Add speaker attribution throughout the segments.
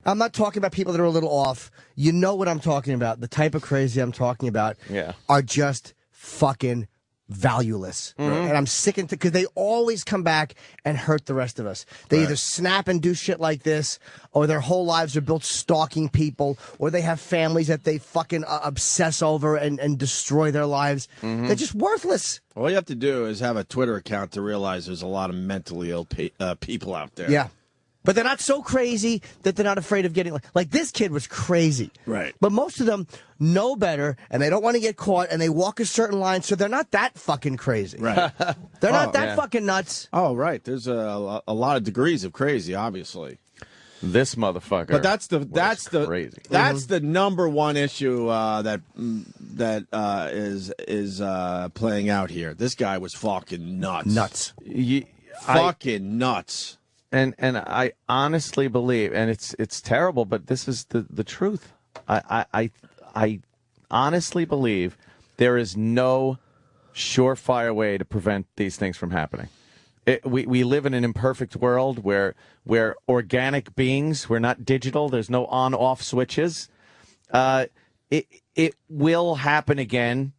Speaker 1: I'm not talking about people that are a little off. You know what I'm talking about. The type of crazy I'm talking about are just fucking valueless. And I'm sick of it because they always come back and hurt the rest of us. They either snap and do shit like this, or their whole lives are built stalking people, or they have families that they fucking obsess over and destroy their lives. They're just worthless.
Speaker 2: All you have to do is have a Twitter account to realize there's a lot of mentally ill people out there.
Speaker 1: Yeah. But they're not so crazy that they're not afraid of getting... Like, this kid was crazy.
Speaker 2: Right.
Speaker 1: But most of them know better, and they don't want to get caught, and they walk a certain line, so they're not that fucking crazy.
Speaker 2: Right.
Speaker 1: They're not that fucking nuts.
Speaker 2: Oh, right. There's a lot of degrees of crazy, obviously.
Speaker 3: This motherfucker.
Speaker 2: But that's
Speaker 3: crazy.
Speaker 2: That's the number one issue that is playing out here. This guy was fucking nuts. Fucking nuts.
Speaker 3: And I honestly believe, and it's terrible, but this is the truth. I honestly believe there is no surefire way to prevent these things from happening. We live in an imperfect world where we're organic beings. We're not digital. There's no on-off switches. It will happen again.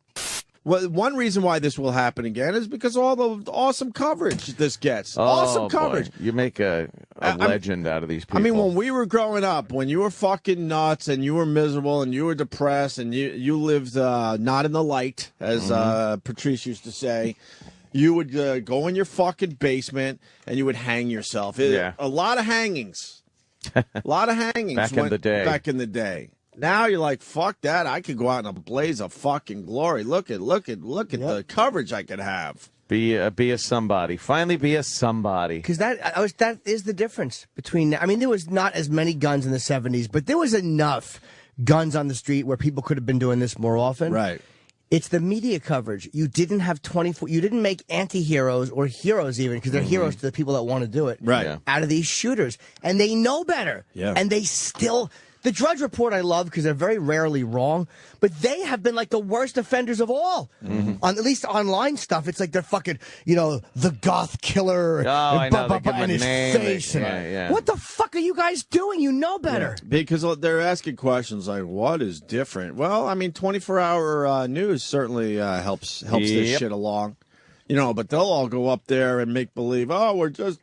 Speaker 2: Well, one reason why this will happen again is because of all the awesome coverage this gets. Awesome coverage.
Speaker 3: Boy. You make a legend out of these people.
Speaker 2: I mean, when we were growing up, when you were fucking nuts and you were miserable and you were depressed and you lived not in the light, as Patrice used to say, you would go in your fucking basement and you would hang yourself. A lot of hangings. A lot of hangings.
Speaker 3: Back in the day.
Speaker 2: Now you're like, fuck that. I could go out in a blaze of fucking glory. Look at the coverage I could have.
Speaker 3: Be a somebody. Finally be a somebody.
Speaker 1: Because that is the difference between... I mean, there was not as many guns in the 70s, but there was enough guns on the street where people could have been doing this more often.
Speaker 2: Right.
Speaker 1: It's the media coverage. You didn't have 24... You didn't make anti-heroes or heroes even, because they're heroes to the people that want to do it.
Speaker 2: Right.
Speaker 1: Out of these shooters. And they know better.
Speaker 2: Yeah.
Speaker 1: And they still... The Drudge Report I love because they're very rarely wrong, but they have been like the worst offenders of all. On at least online stuff, it's like they're fucking, the goth killer and his face. What the fuck are you guys doing? You know better.
Speaker 2: Yeah. Because they're asking questions like, what is different? Well, I mean, 24-hour news certainly helps this shit along. But they'll all go up there and make believe, oh, we're just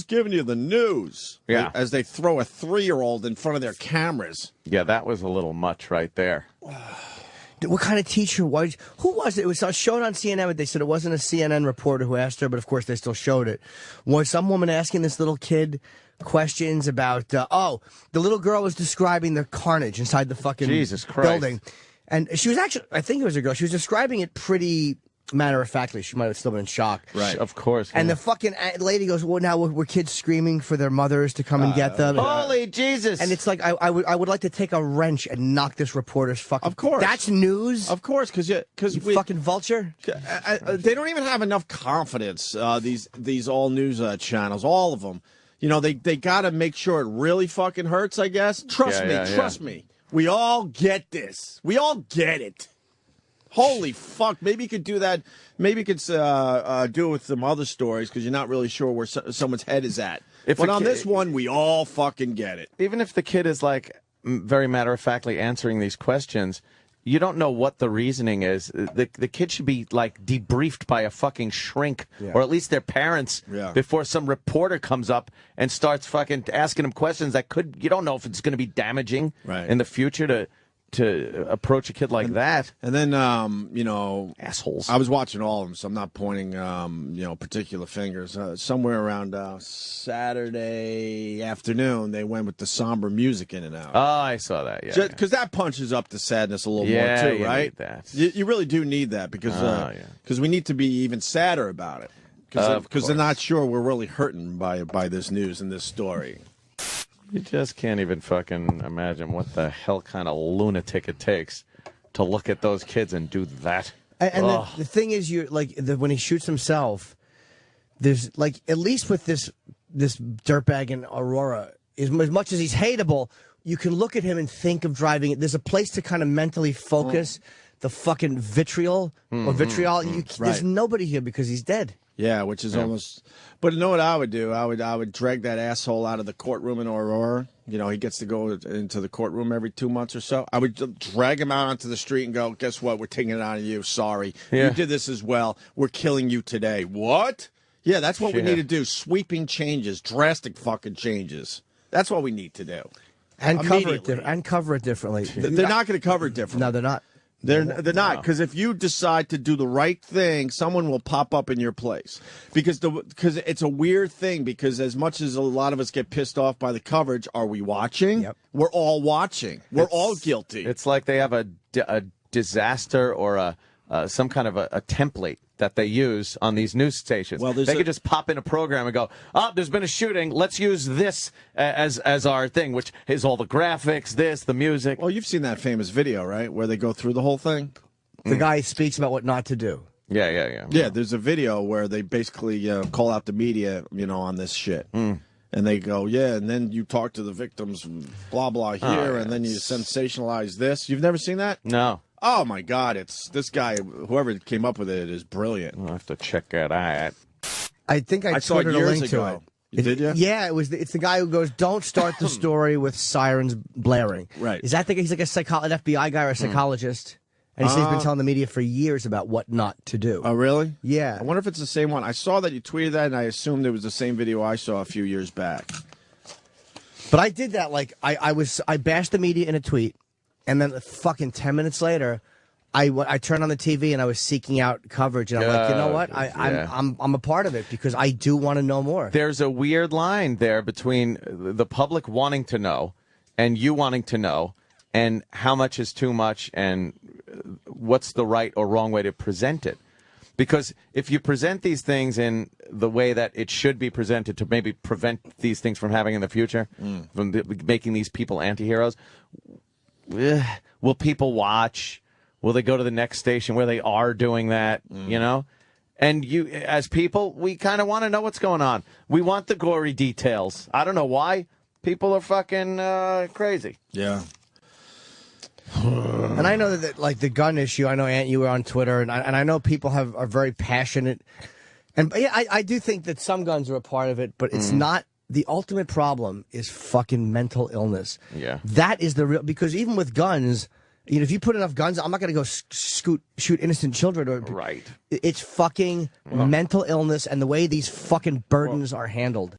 Speaker 2: giving you the news.
Speaker 3: Yeah.
Speaker 2: As they throw a 3-year-old in front of their cameras.
Speaker 3: Yeah, that was a little much right there.
Speaker 1: What kind of teacher was? Who was it? It was showed on CNN, but they said it wasn't a CNN reporter who asked her, but of course they still showed it. Was some woman asking this little kid questions about, the little girl was describing the carnage inside the fucking building. And she was actually, I think it was a girl, she was describing it pretty... matter-of-factly, she might have still been in shock.
Speaker 3: Right. Of course.
Speaker 1: And the fucking lady goes, well, now were kids screaming for their mothers to come and get them?
Speaker 3: Holy Jesus.
Speaker 1: And it's like, I would like to take a wrench and knock this reporter's fucking...
Speaker 2: Of course.
Speaker 1: That's news?
Speaker 2: Of course, because you
Speaker 1: fucking vulture?
Speaker 2: They don't even have enough confidence, these all-news channels, all of them. They got to make sure it really fucking hurts, I guess. Trust me. We all get this. We all get it. Holy fuck. Maybe you could do that. Maybe you could do it with some other stories because you're not really sure where someone's head is at. But on this one, we all fucking get it.
Speaker 3: Even if the kid is like very matter-of-factly answering these questions, you don't know what the reasoning is. The kid should be like debriefed by a fucking shrink or at least their parents before some reporter comes up and starts fucking asking them questions that you don't know if it's going to be damaging in the future to approach a kid like that.
Speaker 2: And then,
Speaker 3: assholes.
Speaker 2: I was watching all of them, so I'm not pointing, particular fingers. Somewhere around Saturday afternoon, they went with the somber music in and out.
Speaker 3: Oh, I saw that,
Speaker 2: Because that punches up the sadness a little more, too, right?
Speaker 3: Need that.
Speaker 2: You really do need that because we need to be even sadder about it. Because they're not sure we're really hurting by this news and this story.
Speaker 3: You just can't even fucking imagine what the hell kind of lunatic it takes to look at those kids and do that.
Speaker 1: And the thing is, when he shoots himself, there's like, at least with this dirtbag in Aurora, as much as he's hateable, you can look at him and think of driving it. There's a place to kind of mentally focus the fucking vitriol or vitriol. There's nobody here because he's dead.
Speaker 2: Yeah, which is almost. But you know what I would do? I would drag that asshole out of the courtroom in Aurora. You know, he gets to go into the courtroom every 2 months or so. I would drag him out onto the street and go, guess what? We're taking it out of you. Sorry. You did this as well. We're killing you today. What? Yeah, that's what we need to do. Sweeping changes. Drastic fucking changes. That's what we need to do.
Speaker 1: And cover it differently.
Speaker 2: They're not going to cover it differently.
Speaker 1: No, they're not.
Speaker 2: They're not, because if you decide to do the right thing, someone will pop up in your place. Because it's a weird thing, because as much as a lot of us get pissed off by the coverage, are we watching?
Speaker 1: Yep.
Speaker 2: We're all watching. We're all guilty.
Speaker 3: It's like they have a disaster or some kind of a template that they use on these news stations. Well, they could just pop in a program and go, oh, there's been a shooting. Let's use this as our thing, which is all the graphics, the music.
Speaker 2: Well, you've seen that famous video, right, where they go through the whole thing?
Speaker 1: The guy speaks about what not to do.
Speaker 2: Yeah, there's a video where they basically call out the media, on this shit. And they go, and then you talk to the victims, blah, blah, here, and then you sensationalize this. You've never seen that?
Speaker 3: No.
Speaker 2: Oh, my God. It's this guy, whoever came up with it is brilliant.
Speaker 3: I'll have to check it out.
Speaker 1: I think I
Speaker 2: saw it
Speaker 1: tweeted a
Speaker 2: years
Speaker 1: link
Speaker 2: ago.
Speaker 1: to it.
Speaker 2: Did you?
Speaker 1: Yeah, it's the guy who goes, don't start the story with sirens blaring.
Speaker 2: Right.
Speaker 1: Is that he's like an FBI guy or a psychologist? And he says he's been telling the media for years about what not to do.
Speaker 2: Oh, really?
Speaker 1: Yeah.
Speaker 2: I wonder if it's the same one. I saw that you tweeted that, and I assumed it was the same video I saw a few years back.
Speaker 1: But I did that, I bashed the media in a tweet, and then fucking 10 minutes later, I turned on the TV and I was seeking out coverage, and I'm like, you know what? I'm a part of it because I do want to know more.
Speaker 3: There's a weird line there between the public wanting to know and you wanting to know, and how much is too much, and what's the right or wrong way to present it. Because if you present these things in the way that it should be presented to maybe prevent these things from happening in the future, from making these people anti-heroes, will people watch? Will they go to the next station where they are doing that, And you, as people, we kind of want to know what's going on. We want the gory details. I don't know why. People are fucking crazy.
Speaker 2: Yeah.
Speaker 1: And I know that, the gun issue, I know, Ant, you were on Twitter, and I know people are very passionate. And yeah, I do think that some guns are a part of it, but it's not. The ultimate problem is fucking mental illness.
Speaker 3: Yeah.
Speaker 1: That is the real, because even with guns, if you put enough guns, I'm not going to go shoot innocent children.
Speaker 3: Right.
Speaker 1: It's fucking mental illness and the way these fucking burdens are handled.